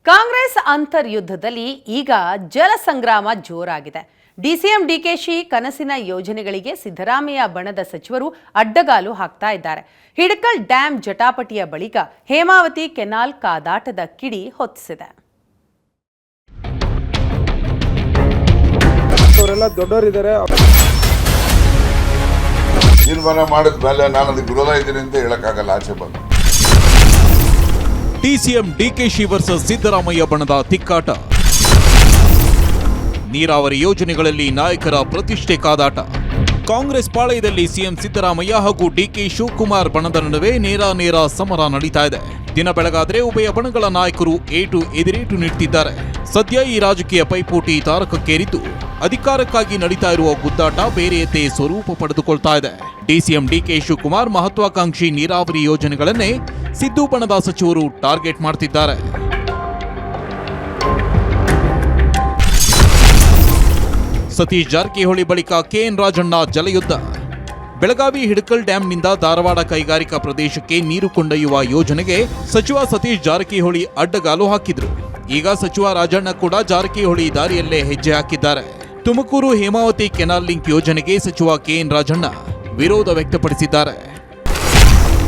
ಕಾಂಗ್ರೆಸ್ ಅಂತರ್ಯುದ್ಧದಲ್ಲಿ ಈಗ ಜಲ ಸಂಗ್ರಾಮ ಜೋರಾಗಿದೆ. ಡಿಸಿಎಂ ಡಿಕೆಶಿ ಕನಸಿನ ಯೋಜನೆಗಳಿಗೆ ಸಿದ್ದರಾಮಯ್ಯ ಬಣದ ಸಚಿವರು ಅಡ್ಡಗಾಲು ಹಾಕ್ತಾ ಇದ್ದಾರೆ. ಹಿಡಕಲ್ ಡ್ಯಾಂ ಜಟಾಪಟಿಯ ಬಳಿಕ ಹೇಮಾವತಿ ಕೆನಾಲ್ ಕಾದಾಟದ ಕಿಡಿ ಹೊತ್ತಿಸಿದೆ. ದೊಡ್ಡವರಿದ್ದಾರೆ, ತೀರ್ಮಾನ ಮಾಡಿದ ಮೇಲೆ ನಾನು ಅದಕ್ಕೆ ವಿರೋಧ ಇದ್ದೀನಿ ಅಂತ ಹೇಳಕ್ಕಾಗಲ್ಲ. ಆಚೆ ಬಂದು ಡಿಸಿಎಂ ಡಿಕೆಶಿ ವರ್ಸಸ್ ಸಿದ್ದರಾಮಯ್ಯ ಬಣದ ತಿಕ್ಕಾಟ. ನೀರಾವರಿ ಯೋಜನೆಗಳಲ್ಲಿ ನಾಯಕರ ಪ್ರತಿಷ್ಠೆ ಕಾದಾಟ. ಕಾಂಗ್ರೆಸ್ ಪಾಳೆಯದಲ್ಲಿ ಸಿಎಂ ಸಿದ್ದರಾಮಯ್ಯ ಹಾಗೂ ಡಿಕೆ ಶಿವಕುಮಾರ್ ಬಣದ ನಡುವೆ ನೇರ ಸಮರ ನಡೀತಾ ಇದೆ. ದಿನ ಬೆಳಗಾದ್ರೆ ಉಭಯ ಬಣಗಳ ನಾಯಕರು ಎದುರೇಟು ನೀಡುತ್ತಿದ್ದಾರೆ. ಸದ್ಯ ಈ ರಾಜಕೀಯ ಪೈಪೋಟಿ ತಾರಕಕ್ಕೇರಿದ್ದು ಅಧಿಕಾರಕ್ಕಾಗಿ ನಡೀತಾ ಇರುವ ಗುದ್ದಾಟ ಬೇರೆಯದ್ದೇ ಸ್ವರೂಪ ಪಡೆದುಕೊಳ್ತಾ ಇದೆ. ಡಿಸಿಎಂ ಡಿಕೆ ಶಿವಕುಮಾರ್ ಮಹತ್ವಾಕಾಂಕ್ಷಿ ನೀರಾವರಿ ಯೋಜನೆಗಳನ್ನೇ ಸಿದ್ದು ಬಣದ ಸಚಿವರು ಟಾರ್ಗೆಟ್ ಮಾಡ್ತಿದ್ದಾರೆ. ಸತೀಶ್ ಜಾರಕಿಹೊಳಿ ಬಳಿಕ ಕೆಎನ್ ರಾಜಣ್ಣ ಜಲಯುದ್ಧ. ಬೆಳಗಾವಿ ಹಿಡಕಲ್ ಡ್ಯಾಂನಿಂದ ಧಾರವಾಡ ಕೈಗಾರಿಕಾ ಪ್ರದೇಶಕ್ಕೆ ನೀರು ಕೊಂಡೊಯ್ಯುವ ಯೋಜನೆಗೆ ಸಚಿವ ಸತೀಶ್ ಜಾರಕಿಹೊಳಿ ಅಡ್ಡಗಾಲು ಹಾಕಿದ್ರು. ಈಗ ಸಚಿವ ರಾಜಣ್ಣ ಕೂಡ ಜಾರಕಿಹೊಳಿ ದಾರಿಯಲ್ಲೇ ಹೆಜ್ಜೆ ಹಾಕಿದ್ದಾರೆ. ತುಮಕೂರು ಹೇಮಾವತಿ ಕೆನಾಲ್ ಲಿಂಕ್ ಯೋಜನೆಗೆ ಸಚಿವ ಕೆಎನ್ ರಾಜಣ್ಣ ವಿರೋಧ ವ್ಯಕ್ತಪಡಿಸಿದ್ದಾರೆ.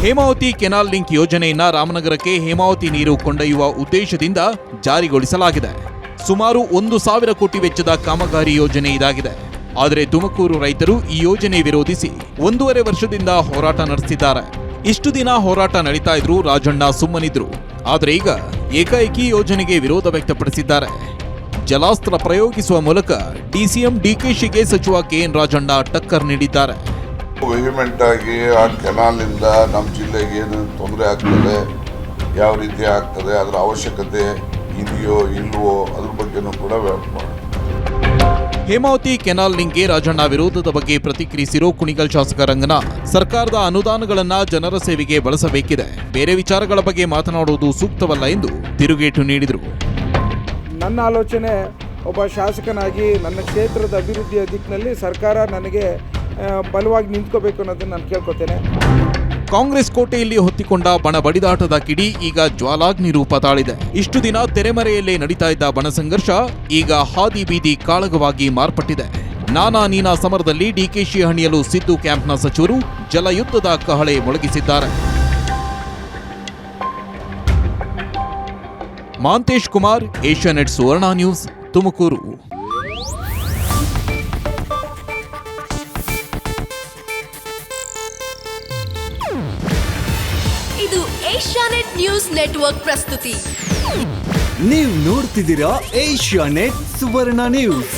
ಹೇಮಾವತಿ ಕೆನಾಲ್ ಲಿಂಕ್ ಯೋಜನೆಯನ್ನ ರಾಮನಗರಕ್ಕೆ ಹೇಮಾವತಿ ನೀರು ಕೊಂಡೊಯ್ಯುವ ಉದ್ದೇಶದಿಂದ ಜಾರಿಗೊಳಿಸಲಾಗಿದೆ. ಸುಮಾರು 1,000 ಕೋಟಿ ವೆಚ್ಚದ ಕಾಮಗಾರಿ ಯೋಜನೆ ಇದಾಗಿದೆ. ಆದರೆ ತುಮಕೂರು ರೈತರು ಈ ಯೋಜನೆ ವಿರೋಧಿಸಿ 1.5 ವರ್ಷದಿಂದ ಹೋರಾಟ ನಡೆಸಿದ್ದಾರೆ. ಇಷ್ಟು ದಿನ ಹೋರಾಟ ನಡೀತಾ ಇದ್ರು ರಾಜಣ್ಣ ಸುಮ್ಮನಿದ್ರು. ಆದರೆ ಈಗ ಏಕಾಏಕಿ ಯೋಜನೆಗೆ ವಿರೋಧ ವ್ಯಕ್ತಪಡಿಸಿದ್ದಾರೆ. ಜಲಾಸ್ತ್ರ ಪ್ರಯೋಗಿಸುವ ಮೂಲಕ ಡಿಸಿಎಂ ಡಿಕೆಶಿಗೆ ಸಚಿವ ಕೆಎನ್ ರಾಜಣ್ಣ ಟಕ್ಕರ್ ನೀಡಿದ್ದಾರೆ. ವೆಹಿಮೆಂಟ್ ಆಗಿ ಆ ಕೆನಾಲ್ನಿಂದ ನಮ್ಮ ಜಿಲ್ಲೆಗೆ ಏನು ತೊಂದರೆ ಆಗ್ತದೆ, ಯಾವ ರೀತಿ ಆಗ್ತದೆ, ಅದರ ಅವಶ್ಯಕತೆ ಇದೆಯೋ ಇಲ್ವೋ ಅದ್ರ ಬಗ್ಗೆನೂ ಕೂಡ ಹೇಮಾವತಿ ಕೆನಾಲ್ ಲಿಂಕ್ಗೆ ರಾಜಣ್ಣ ವಿರೋಧದ ಬಗ್ಗೆ ಪ್ರತಿಕ್ರಿಯಿಸಿರೋ ಕುಣಿಗಲ್ ಶಾಸಕ ರಂಗನಾಥ್, ಸರ್ಕಾರದ ಅನುದಾನಗಳನ್ನ ಜನರ ಸೇವೆಗೆ ಬಳಸಬೇಕಿದೆ, ಬೇರೆ ವಿಚಾರಗಳ ಬಗ್ಗೆ ಮಾತನಾಡುವುದು ಸೂಕ್ತವಲ್ಲ ಎಂದು ತಿರುಗೇಟು ನೀಡಿದರು. ನನ್ನ ಆಲೋಚನೆ, ಒಬ್ಬ ಶಾಸಕನಾಗಿ ನನ್ನ ಕ್ಷೇತ್ರದ ಅಭಿವೃದ್ಧಿಯ ದಿಕ್ಕಿನಲ್ಲಿ ಸರ್ಕಾರ ನನಗೆ ಬಲವಾಗಿ ನಿಂತ್ಕೋಬೇಕು ಅನ್ನೋದನ್ನು ನಾನು ಕೇಳ್ಕೊತೇನೆ. ಕಾಂಗ್ರೆಸ್ ಕೋಟೆಯಲ್ಲಿ ಹೊತ್ತಿಕೊಂಡ ಬಣ ಬಡಿದಾಟದ ಕಿಡಿ ಈಗ ಜ್ವಾಲಾಗ್ನಿ ರೂಪ ತಾಳಿದೆ. ಇಷ್ಟು ದಿನ ತೆರೆಮರೆಯಲ್ಲೇ ನಡೀತಾ ಇದ್ದ ಬಣ ಸಂಘರ್ಷ ಈಗ ಹಾದಿ ಬೀದಿ ಕಾಳಗವಾಗಿ ಮಾರ್ಪಟ್ಟಿದೆ. ನಾನಾ ನೀನಾ ಸಮರದಲ್ಲಿ ಡಿಕೆಶಿ ಹಣಿಯಲು ಸಿದ್ದು ಕ್ಯಾಂಪ್ನ ಸಚಿವರು ಜಲಯುದ್ಧದ ಕಹಳೆ ಮೊಳಗಿಸಿದ್ದಾರೆ. ಮಾಂತೇಶ್ ಕುಮಾರ್, ಏಷ್ಯಾನೆಟ್ ಸುವರ್ಣ ನ್ಯೂಸ್, ತುಮಕೂರು. ಇದು ಏಷ್ಯಾನೆಟ್ ನ್ಯೂಸ್ ನೆಟ್ವರ್ಕ್ ಪ್ರಸ್ತುತಿ. ನೀವು ನೋಡ್ತಿದ್ದೀರಾ ಏಷ್ಯಾನೆಟ್ ಸುವರ್ಣ ನ್ಯೂಸ್.